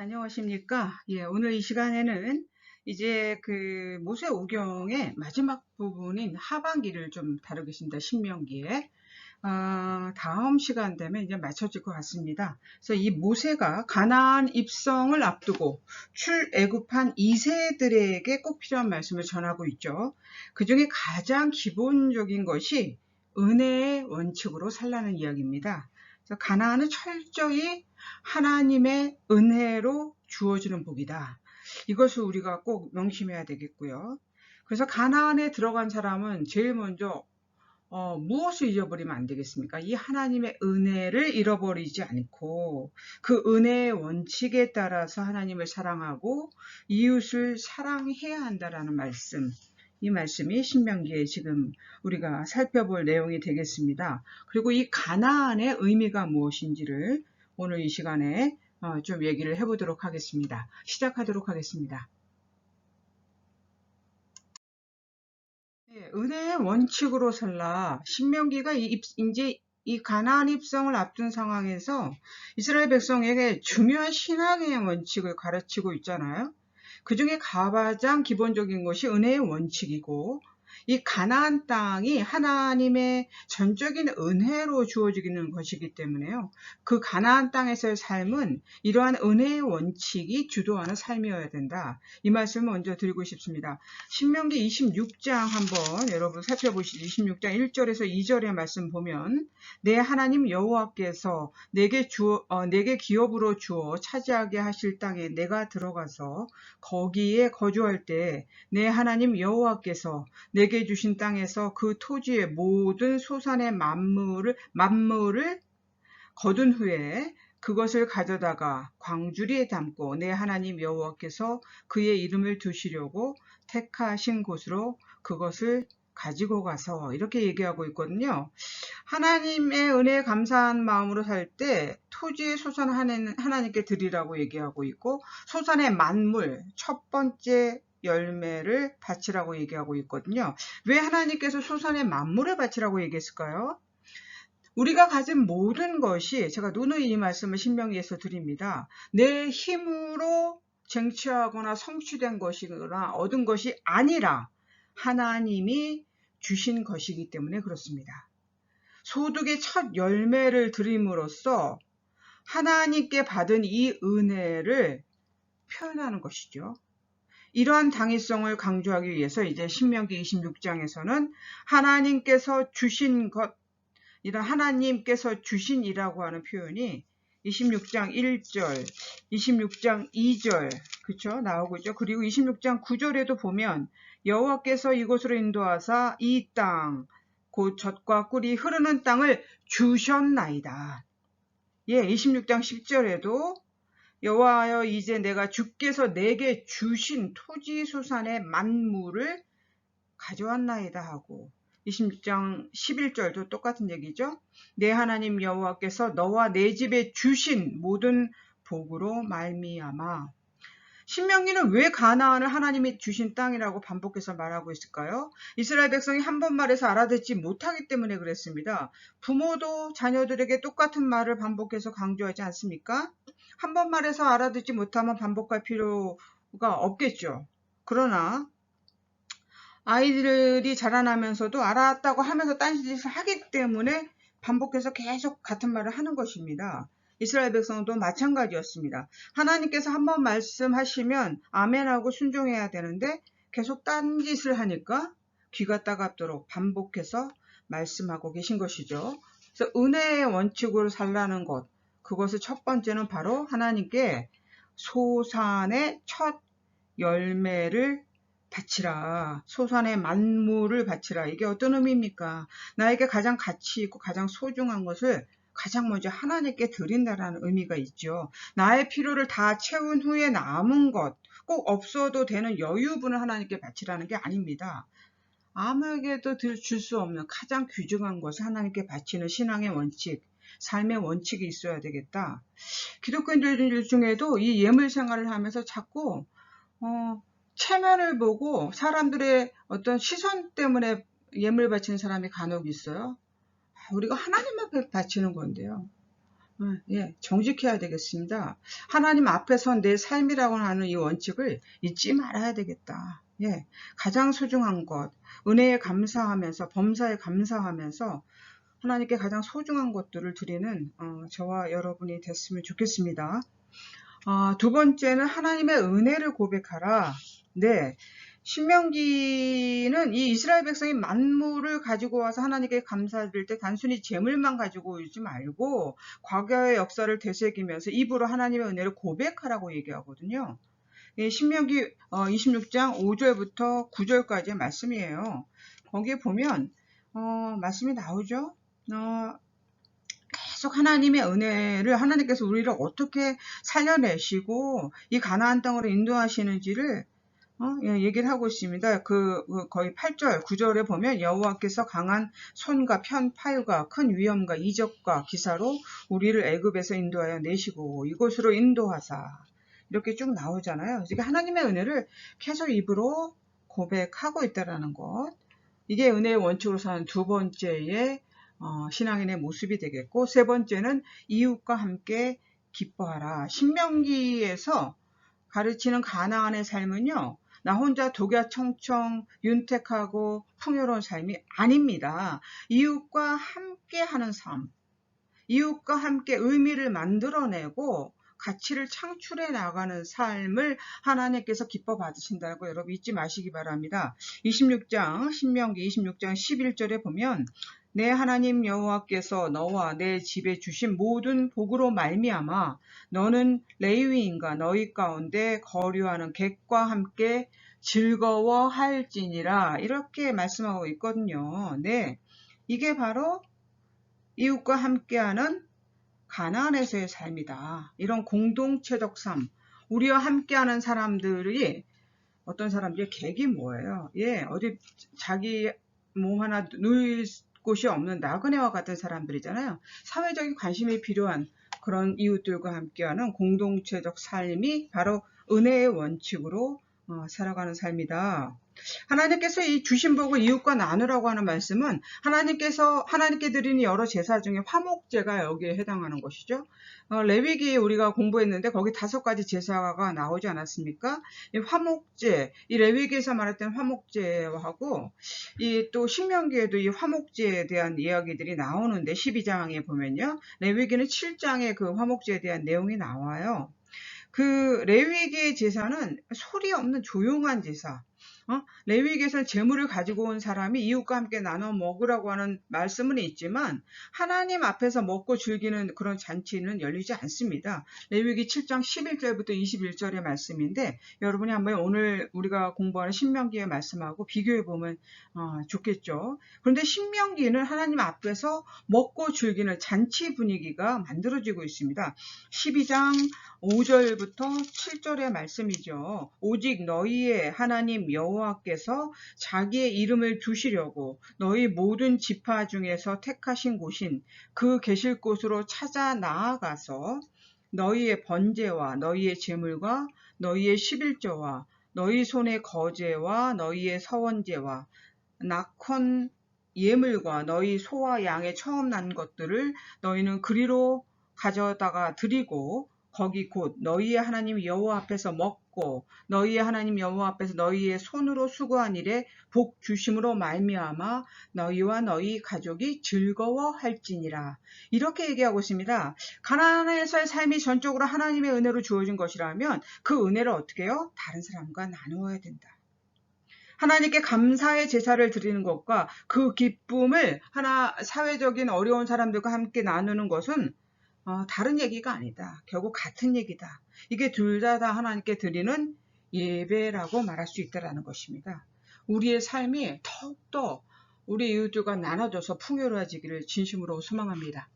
안녕하십니까? 오늘 이 시간에는 이제 그 모세오경의 마지막 부분인 하반기를 좀 다루겠습니다. 신명기에. 다음 시간 되면 이제 맞춰질 것 같습니다. 그래서 이 모세가 가나안 입성을 앞두고 출애굽한 2세들에게 꼭 필요한 말씀을 전하고 있죠. 그 중에 가장 기본적인 것이 은혜의 원칙으로 살라는 이야기입니다. 그래서 가나안은 철저히 하나님의 은혜로 주어지는 복이다. 이것을 우리가 꼭 명심해야 되겠고요. 그래서 가나안에 들어간 사람은 제일 먼저 무엇을 잊어버리면 안 되겠습니까? 이 하나님의 은혜를 잃어버리지 않고 그 은혜의 원칙에 따라서 하나님을 사랑하고 이웃을 사랑해야 한다라는 말씀. 이 말씀이 신명기에 지금 우리가 살펴볼 내용이 되겠습니다. 그리고 이 가나안의 의미가 무엇인지를 오늘 이 시간에 좀 얘기를 해보도록 하겠습니다. 시작하도록 하겠습니다. 은혜의 원칙으로 살라. 신명기가 이제 이 가나안 입성을 앞둔 상황에서 이스라엘 백성에게 중요한 신앙의 원칙을 가르치고 있잖아요. 그 중에 가장 기본적인 것이 은혜의 원칙이고, 이 가나안 땅이 하나님의 전적인 은혜로 주어지는 것이기 때문에요. 그 가나안 땅에서의 삶은 이러한 은혜의 원칙이 주도하는 삶이어야 된다. 이 말씀을 먼저 드리고 싶습니다. 신명기 26장 한번 여러분 살펴보시죠. 26장 1절에서 2절의 말씀 보면 내 하나님 여호와께서 내게 기업으로 주어 차지하게 하실 땅에 내가 들어가서 거기에 거주할 때 내 하나님 여호와께서 내게 주신 땅에서 그 토지의 모든 소산의 만물을 거둔 후에 그것을 가져다가 광주리에 담고 내 하나님 여호와께서 그의 이름을 두시려고 택하신 곳으로 그것을 가지고 가서, 이렇게 얘기하고 있거든요. 하나님의 은혜에 감사한 마음으로 살 때 토지의 소산 하나님께 드리라고 얘기하고 있고, 소산의 만물, 첫 번째 열매를 바치라고 얘기하고 있거든요. 왜 하나님께서 소산의 만물을 바치라고 얘기했을까요? 우리가 가진 모든 것이, 제가 누누이 이 말씀을 신명기에서 드립니다. 내 힘으로 쟁취하거나 성취된 것이거나 얻은 것이 아니라 하나님이 주신 것이기 때문에 그렇습니다. 소득의 첫 열매를 드림으로써 하나님께 받은 이 은혜를 표현하는 것이죠. 이러한 당위성을 강조하기 위해서 이제 신명기 26장에서는 하나님께서 주신 것, 이런 하나님께서 주신이라고 하는 표현이 26장 1절, 26장 2절 그쵸? 나오고 있죠. 그리고 26장 9절에도 보면 여호와께서 이곳으로 인도하사 이 땅, 곧 젖과 꿀이 흐르는 땅을 주셨나이다. 26장 10절에도 여호와여 이제 내가 주께서 내게 주신 토지 소산의 만물을 가져왔나이다 하고, 26장 11절도 똑같은 얘기죠. 내 하나님 여호와께서 너와 내 집에 주신 모든 복으로 말미암아. 신명기는 왜 가나안을 하나님이 주신 땅이라고 반복해서 말하고 있을까요? 이스라엘 백성이 한 번 말해서 알아듣지 못하기 때문에 그랬습니다. 부모도 자녀들에게 똑같은 말을 반복해서 강조하지 않습니까? 한 번 말해서 알아듣지 못하면 반복할 필요가 없겠죠. 그러나 아이들이 자라나면서도 알았다고 하면서 딴짓을 하기 때문에 반복해서 계속 같은 말을 하는 것입니다. 이스라엘 백성도 마찬가지였습니다. 하나님께서 한번 말씀하시면 아멘하고 순종해야 되는데 계속 딴짓을 하니까 귀가 따갑도록 반복해서 말씀하고 계신 것이죠. 그래서 은혜의 원칙으로 살라는 것, 그것을 첫 번째는 바로 하나님께 소산의 첫 열매를 바치라. 소산의 만물을 바치라. 이게 어떤 의미입니까? 나에게 가장 가치 있고 가장 소중한 것을 가장 먼저 하나님께 드린다라는 의미가 있죠. 나의 필요를 다 채운 후에 남은 것, 꼭 없어도 되는 여유분을 하나님께 바치라는 게 아닙니다. 아무에게도 줄 수 없는 가장 귀중한 것을 하나님께 바치는 신앙의 원칙, 삶의 원칙이 있어야 되겠다. 기독교인들 중에도 이 예물 생활을 하면서 자꾸 체면을 보고 사람들의 어떤 시선 때문에 예물 바치는 사람이 간혹 있어요. 우리가 하나님만 바치는 건데요. 정직해야 되겠습니다. 하나님 앞에서 내 삶이라고 하는 이 원칙을 잊지 말아야 되겠다. 가장 소중한 것, 은혜에 감사하면서, 범사에 감사하면서 하나님께 가장 소중한 것들을 드리는 저와 여러분이 됐으면 좋겠습니다. 두 번째는 하나님의 은혜를 고백하라. 신명기는 이 이스라엘 백성이 만물을 가지고 와서 하나님께 감사드릴 때 단순히 재물만 가지고 오지 말고 과거의 역사를 되새기면서 입으로 하나님의 은혜를 고백하라고 얘기하거든요. 신명기 26장 5절부터 9절까지의 말씀이에요. 거기에 보면 말씀이 나오죠. 계속 하나님의 은혜를, 하나님께서 우리를 어떻게 살려내시고 이 가나안 땅으로 인도하시는지를 얘기를 하고 있습니다. 거의 8절, 9절에 보면 여호와께서 강한 손과 편팔과 큰 위엄과 이적과 기사로 우리를 애굽에서 인도하여 내시고 이곳으로 인도하사, 이렇게 쭉 나오잖아요. 그러니까 하나님의 은혜를 계속 입으로 고백하고 있다라는 것. 이게 은혜의 원칙으로 사는 두 번째의 신앙인의 모습이 되겠고, 세 번째는 이웃과 함께 기뻐하라. 신명기에서 가르치는 가나안의 삶은요, 나 혼자 독야청청 윤택하고 풍요로운 삶이 아닙니다. 이웃과 함께 하는 삶, 이웃과 함께 의미를 만들어내고 가치를 창출해 나가는 삶을 하나님께서 기뻐 받으신다고 여러분 잊지 마시기 바랍니다. 신명기 26장 11절에 보면 내 하나님 여호와께서 너와 내 집에 주신 모든 복으로 말미암아 너는 레위인과 너희 가운데 거류하는 객과 함께 즐거워할지니라, 이렇게 말씀하고 있거든요. 이게 바로 이웃과 함께하는 가나안에서의 삶이다. 이런 공동체적 삶, 우리와 함께하는 사람들이, 어떤 사람들의 객이 뭐예요? 어디 자기 몸 하나 누일 곳이 없는 나그네와 같은 사람들이잖아요. 사회적인 관심이 필요한 그런 이웃들과 함께하는 공동체적 삶이 바로 은혜의 원칙으로 살아가는 삶이다. 하나님께서 이 주신 복을 이웃과 나누라고 하는 말씀은 하나님께 드리는 여러 제사 중에 화목제가 여기에 해당하는 것이죠. 레위기 우리가 공부했는데 거기 5가지 제사가 나오지 않았습니까? 이 화목제, 이 레위기에서 말했던 화목제하고 이 또 신명기에도 이 화목제에 대한 이야기들이 나오는데 12장에 보면요, 레위기는 7장에 그 화목제에 대한 내용이 나와요. 그 레위기의 제사는 소리 없는 조용한 제사. 레위기에서는 재물을 가지고 온 사람이 이웃과 함께 나눠 먹으라고 하는 말씀은 있지만 하나님 앞에서 먹고 즐기는 그런 잔치는 열리지 않습니다. 레위기 7장 11절부터 21절의 말씀인데 여러분이 한번 오늘 우리가 공부하는 신명기의 말씀하고 비교해 보면 좋겠죠. 그런데 신명기는 하나님 앞에서 먹고 즐기는 잔치 분위기가 만들어지고 있습니다. 12장 5절부터 7절의 말씀이죠. 오직 너희의 하나님 여호와께서 자기의 이름을 두시려고 너희 모든 지파 중에서 택하신 곳인 그 계실 곳으로 찾아 나아가서 너희의 번제와 너희의 제물과 너희의 11조와 너희 손의 거제와 너희의 서원제와 낙헌 예물과 너희 소와 양의 처음 난 것들을 너희는 그리로 가져다가 드리고 거기 곧 너희의 하나님 여호와 앞에서 먹고 너희의 하나님 여호와 앞에서 너희의 손으로 수고한 일에 복 주심으로 말미암아 너희와 너희 가족이 즐거워할지니라, 이렇게 얘기하고 있습니다. 가나안에서의 삶이 전적으로 하나님의 은혜로 주어진 것이라면 그 은혜를 어떻게 해요? 다른 사람과 나누어야 된다. 하나님께 감사의 제사를 드리는 것과 그 기쁨을 사회적인 어려운 사람들과 함께 나누는 것은 다른 얘기가 아니다. 결국 같은 얘기다. 이게 둘 다 하나님께 드리는 예배라고 말할 수 있다는 것입니다. 우리의 삶이 더욱더 우리 이웃들과 나눠져서 풍요로워지기를 진심으로 소망합니다.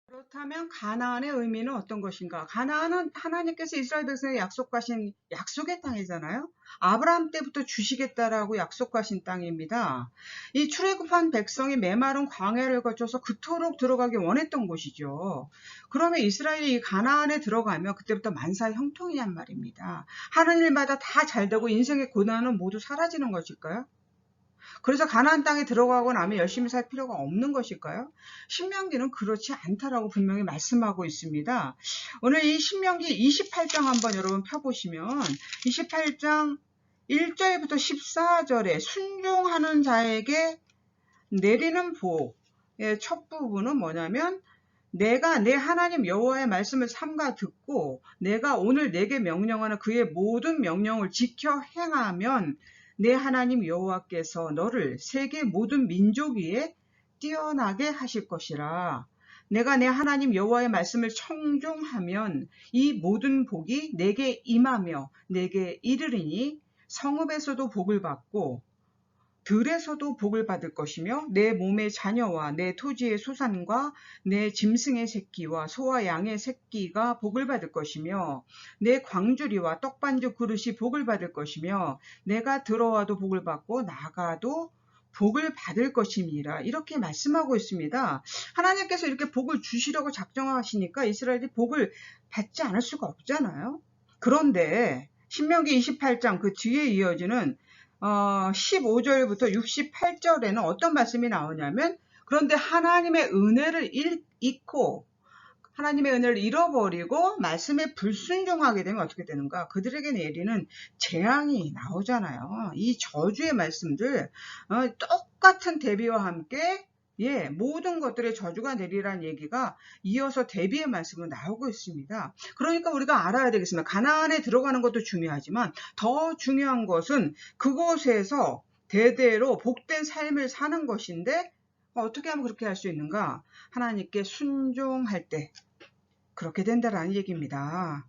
그렇다면 가나안의 의미는 어떤 것인가? 가나안은 하나님께서 이스라엘 백성에 약속하신 약속의 땅이잖아요. 아브라함 때부터 주시겠다라고 약속하신 땅입니다. 이 출애굽한 백성이 메마른 광야를 거쳐서 그토록 들어가기 원했던 곳이죠. 그러면 이스라엘이 이 가나안에 들어가면 그때부터 만사 형통이란 말입니다. 하는 일마다 다 잘되고 인생의 고난은 모두 사라지는 것일까요? 그래서 가나안 땅에 들어가고 나면 열심히 살 필요가 없는 것일까요? 신명기는 그렇지 않다라고 분명히 말씀하고 있습니다. 오늘 이 신명기 28장 한번 여러분 펴보시면 28장 1절부터 14절에 순종하는 자에게 내리는 복의 첫 부분은 뭐냐면 내가 내 하나님 여호와의 말씀을 삼가 듣고 내가 오늘 내게 명령하는 그의 모든 명령을 지켜 행하면 내 하나님 여호와께서 너를 세계 모든 민족 위에 뛰어나게 하실 것이라. 내가 내 하나님 여호와의 말씀을 청종하면 이 모든 복이 내게 임하며 내게 이르리니 성읍에서도 복을 받고 들에서도 복을 받을 것이며 내 몸의 자녀와 내 토지의 소산과 내 짐승의 새끼와 소와 양의 새끼가 복을 받을 것이며 내 광주리와 떡반죽 그릇이 복을 받을 것이며 내가 들어와도 복을 받고 나가도 복을 받을 것임이라. 이렇게 말씀하고 있습니다. 하나님께서 이렇게 복을 주시려고 작정하시니까 이스라엘이 복을 받지 않을 수가 없잖아요. 그런데 신명기 28장 그 뒤에 이어지는 15절부터 68절에는 어떤 말씀이 나오냐면 그런데 하나님의 은혜를 잊고 하나님의 은혜를 잃어버리고 말씀에 불순종하게 되면 어떻게 되는가? 그들에게 내리는 재앙이 나오잖아요. 이 저주의 말씀들 똑같은 대비와 함께 모든 것들의 저주가 내리라는 얘기가 이어서 대비의 말씀은 나오고 있습니다. 그러니까 우리가 알아야 되겠습니다. 가나안에 들어가는 것도 중요하지만 더 중요한 것은 그곳에서 대대로 복된 삶을 사는 것인데 어떻게 하면 그렇게 할 수 있는가? 하나님께 순종할 때 그렇게 된다라는 얘기입니다.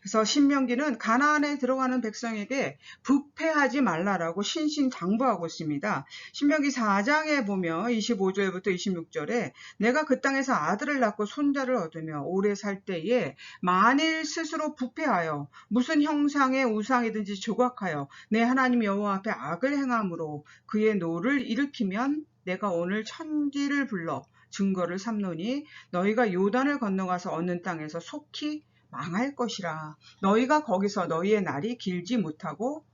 그래서 신명기는 가나안에 들어가는 백성에게 부패하지 말라라고 신신당부하고 있습니다. 신명기 4장에 보면 25절부터 26절에 내가 그 땅에서 아들을 낳고 손자를 얻으며 오래 살 때에 만일 스스로 부패하여 무슨 형상의 우상이든지 조각하여 내 하나님 여호와 앞에 악을 행함으로 그의 노를 일으키면 내가 오늘 천지를 불러 증거를 삼노니 너희가 요단을 건너가서 얻는 땅에서 속히 망할 것이라. 너희가 거기서 너희의 날이 길지 못하고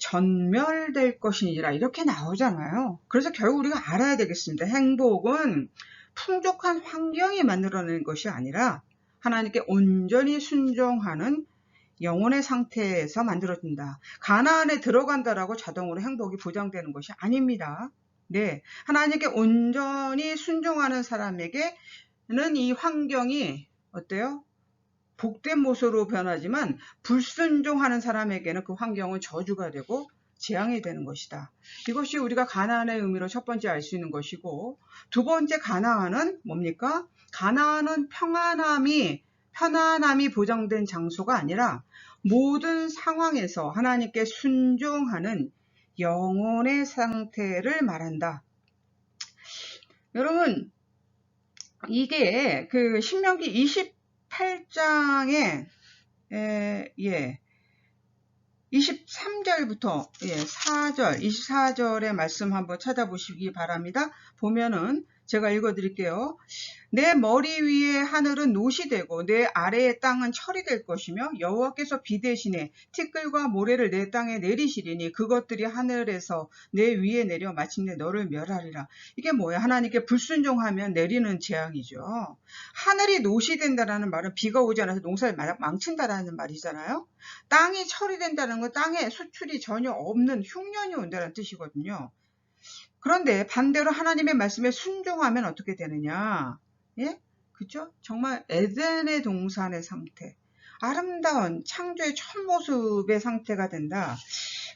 전멸될 것이니라. 이렇게 나오잖아요. 그래서 결국 우리가 알아야 되겠습니다. 행복은 풍족한 환경이 만들어내는 것이 아니라 하나님께 온전히 순종하는 영혼의 상태에서 만들어진다. 가나안에 들어간다라고 자동으로 행복이 보장되는 것이 아닙니다. 네, 하나님께 온전히 순종하는 사람에게는 이 환경이 어때요? 복된 모습으로 변하지만 불순종하는 사람에게는 그 환경은 저주가 되고 재앙이 되는 것이다. 이것이 우리가 가나안의 의미로 첫 번째 알 수 있는 것이고, 두 번째 가나안은 뭡니까? 가나안은 편안함이 보장된 장소가 아니라 모든 상황에서 하나님께 순종하는 영혼의 상태를 말한다. 여러분, 이게 그 신명기 28장에 23절부터 4절, 24절의 말씀 한번 찾아보시기 바랍니다. 보면은 제가 읽어드릴게요. 내 머리 위에 하늘은 노시 되고 내 아래의 땅은 철이 될 것이며 여호와께서 비 대신에 티끌과 모래를 내 땅에 내리시리니 그것들이 하늘에서 내 위에 내려 마침내 너를 멸하리라. 이게 뭐야? 하나님께 불순종하면 내리는 재앙이죠. 하늘이 노시 된다는 말은 비가 오지 않아서 농사를 망친다라는 말이잖아요. 땅이 철이 된다는 건 땅에 수출이 전혀 없는 흉년이 온다는 뜻이거든요. 그런데 반대로 하나님의 말씀에 순종하면 어떻게 되느냐? 그죠? 정말 에덴의 동산의 상태, 아름다운 창조의 첫 모습의 상태가 된다.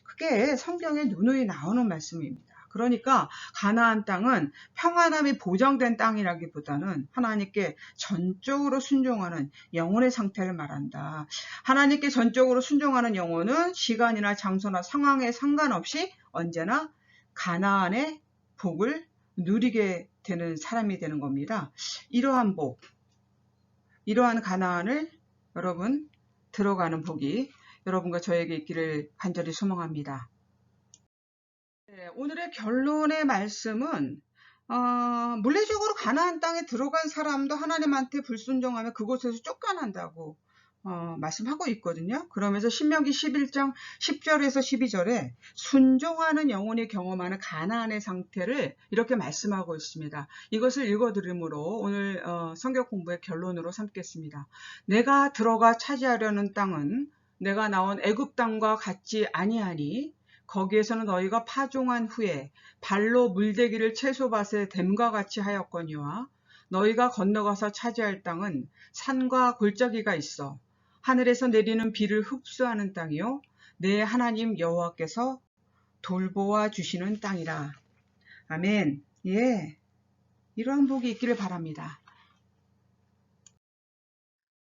그게 성경에 누누이 나오는 말씀입니다. 그러니까 가나안 땅은 평안함이 보장된 땅이라기보다는 하나님께 전적으로 순종하는 영혼의 상태를 말한다. 하나님께 전적으로 순종하는 영혼은 시간이나 장소나 상황에 상관없이 언제나 가나안의 복을 누리게 되는 사람이 되는 겁니다. 이러한 복, 이러한 가나안을 여러분 들어가는 복이 여러분과 저에게 있기를 간절히 소망합니다. 오늘의 결론의 말씀은 물리적으로 가나안 땅에 들어간 사람도 하나님한테 불순종하면 그곳에서 쫓겨난다고 말씀하고 있거든요. 그러면서 신명기 11장 10절에서 12절에 순종하는 영혼이 경험하는 가나안의 상태를 이렇게 말씀하고 있습니다. 이것을 읽어드림으로 오늘 성경 공부의 결론으로 삼겠습니다. 내가 들어가 차지하려는 땅은 내가 나온 애굽 땅과 같지 아니하니 거기에서는 너희가 파종한 후에 발로 물대기를 채소밭에 댐과 같이 하였거니와 너희가 건너가서 차지할 땅은 산과 골짜기가 있어 하늘에서 내리는 비를 흡수하는 땅이요 내 하나님 여호와께서 돌보아 주시는 땅이라. 아멘. 예, 이러한 복이 있기를 바랍니다.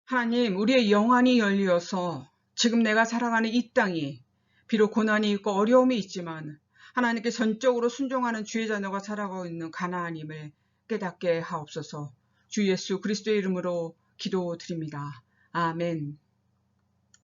하나님, 우리의 영안이 열려서 지금 내가 살아가는 이 땅이 비록 고난이 있고 어려움이 있지만 하나님께 전적으로 순종하는 주의 자녀가 살아가고 있는 가나안임을 깨닫게 하옵소서. 주 예수 그리스도의 이름으로 기도드립니다. 아멘.